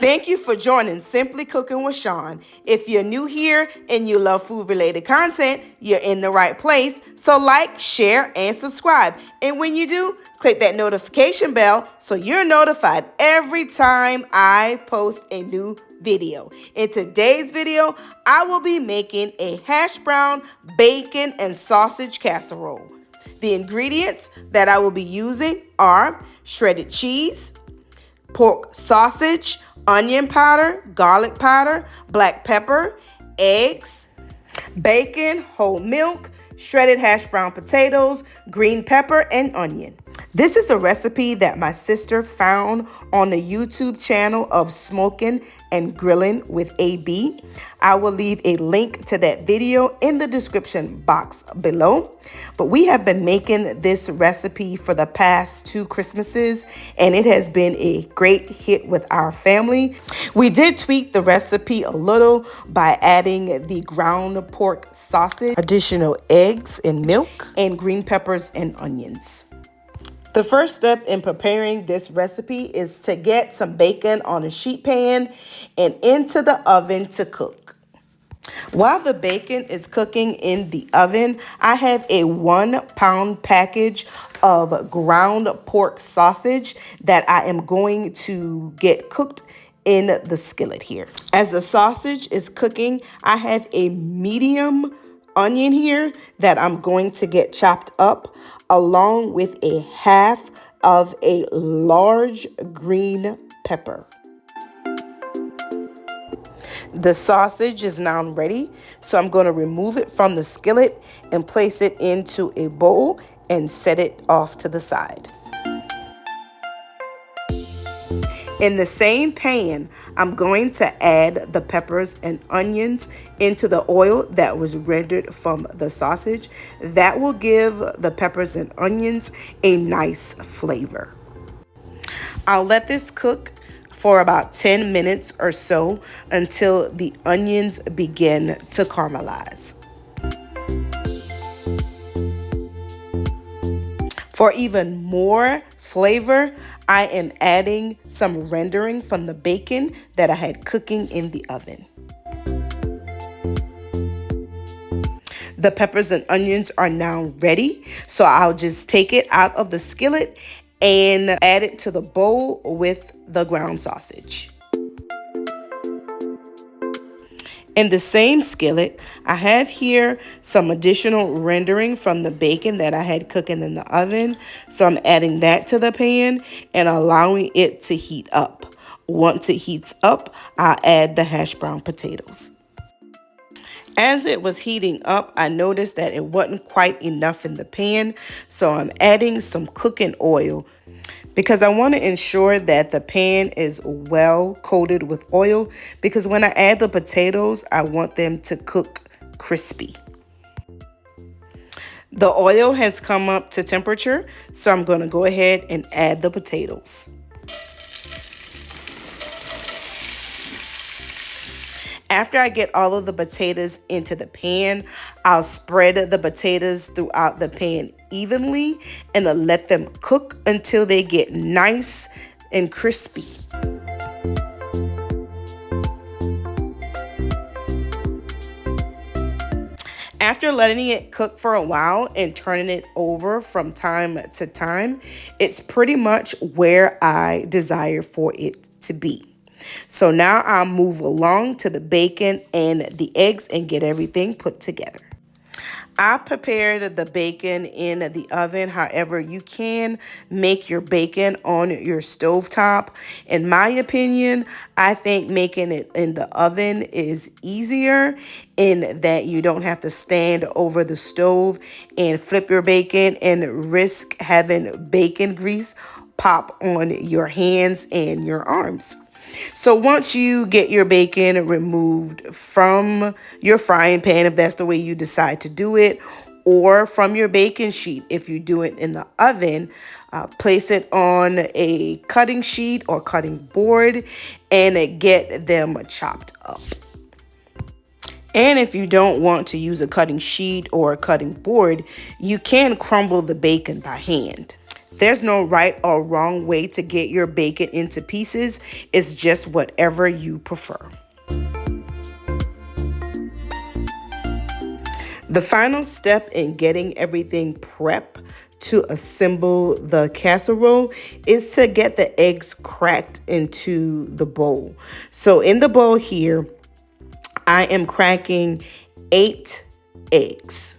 Thank you for joining Simply Cooking with Shawn. If you're new here and you love food-related content, you're in the right place. So like, share, and subscribe. And when you do, click that notification bell so you're notified every time I post a new video. In today's video, I will be making a hash brown, bacon, and sausage casserole. The ingredients that I will be using are shredded cheese, pork sausage, onion powder, garlic powder, black pepper, eggs, bacon, whole milk, shredded hash brown potatoes, green pepper, and onion. This is a recipe that my sister found on the YouTube channel of Smoking and Grilling with AB. I will leave a link to that video in the description box below. But we have been making this recipe for the past 2 Christmases, and it has been a great hit with our family. We did tweak the recipe a little by adding the ground pork sausage, additional eggs and milk, and green peppers and onions. The first step in preparing this recipe is to get some bacon on a sheet pan and into the oven to cook. While the bacon is cooking in the oven, I have a 1-pound package of ground pork sausage that I am going to get cooked in the skillet here. As the sausage is cooking, I have a medium onion here that I'm going to get chopped up, along with a half of a large green pepper. The sausage is now ready, so I'm going to remove it from the skillet and place it into a bowl and set it off to the side. In the same pan, I'm going to add the peppers and onions into the oil that was rendered from the sausage. That will give the peppers and onions a nice flavor. I'll let this cook for about 10 minutes or so until the onions begin to caramelize. For even more flavor, I am adding some rendering from the bacon that I had cooking in the oven. The peppers and onions are now ready, so I'll just take it out of the skillet and add it to the bowl with the ground sausage. In the same skillet, I have here some additional rendering from the bacon that I had cooking in the oven. So I'm adding that to the pan and allowing it to heat up. Once it heats up, I'll add the hash brown potatoes. As it was heating up, I noticed that it wasn't quite enough in the pan. So I'm adding some cooking oil, because I want to ensure that the pan is well coated with oil, because when I add the potatoes, I want them to cook crispy. The oil has come up to temperature, so I'm going to go ahead and add the potatoes. After I get all of the potatoes into the pan, I'll spread the potatoes throughout the pan evenly and I'll let them cook until they get nice and crispy. After letting it cook for a while and turning it over from time to time, it's pretty much where I desire for it to be. So now I'll move along to the bacon and the eggs and get everything put together. I prepared the bacon in the oven. However, you can make your bacon on your stovetop. In my opinion, I think making it in the oven is easier in that you don't have to stand over the stove and flip your bacon and risk having bacon grease pop on your hands and your arms. So once you get your bacon removed from your frying pan, if that's the way you decide to do it, or from your bacon sheet, if you do it in the oven, place it on a cutting sheet or cutting board and get them chopped up. And if you don't want to use a cutting sheet or a cutting board, you can crumble the bacon by hand. There's no right or wrong way to get your bacon into pieces. It's just whatever you prefer. The final step in getting everything prepped to assemble the casserole is to get the eggs cracked into the bowl. So in the bowl here, I am cracking 8 eggs.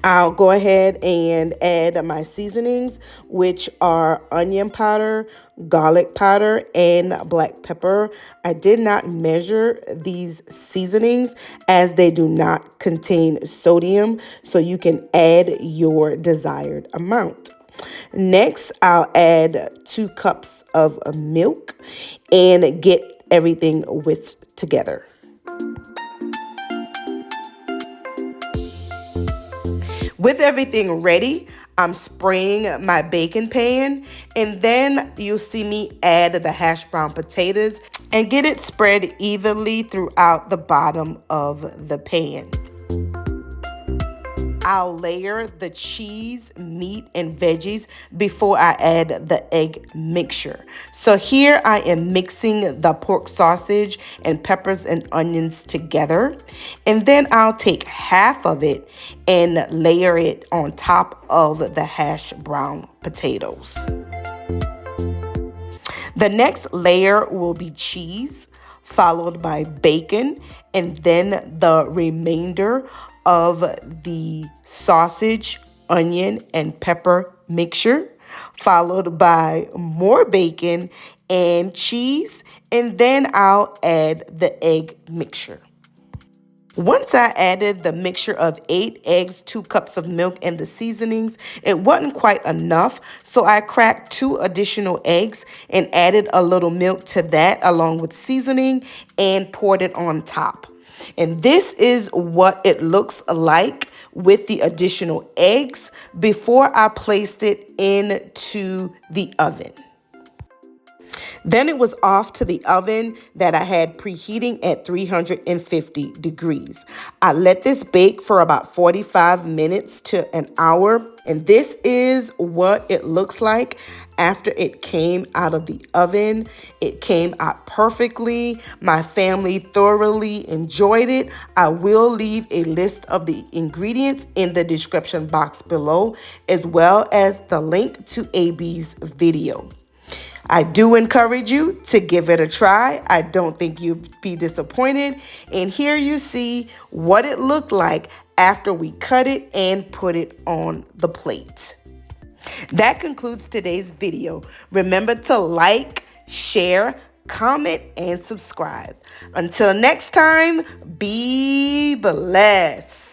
I'll go ahead and add my seasonings, which are onion powder, garlic powder, and black pepper. I did not measure these seasonings as they do not contain sodium, so you can add your desired amount. Next, I'll add 2 cups of milk and get everything whisked together. With everything ready, I'm spraying my baking pan, and then you'll see me add the hashed brown potatoes and get it spread evenly throughout the bottom of the pan. I'll layer the cheese, meat, and veggies before I add the egg mixture. So here I am mixing the pork sausage and peppers and onions together. And then I'll take half of it and layer it on top of the hashed brown potatoes. The next layer will be cheese, followed by bacon, and then the remainder of the sausage, onion, and pepper mixture, followed by more bacon and cheese, and then I'll add the egg mixture. Once I added the mixture of 8 eggs, 2 cups of milk, and the seasonings, it wasn't quite enough, so I cracked 2 additional eggs and added a little milk to that along with seasoning and poured it on top. And this is what it looks like with the additional eggs before I placed it into the oven. Then it was off to the oven that I had preheating at 350 degrees. I let this bake for about 45 minutes to an hour. And this is what it looks like after it came out of the oven. It came out perfectly. My family thoroughly enjoyed it. I will leave a list of the ingredients in the description box below, as well as the link to AB's video. I do encourage you to give it a try. I don't think you'd be disappointed. And here you see what it looked like after we cut it and put it on the plate. That concludes today's video. Remember to like, share, comment, and subscribe. Until next time, be blessed.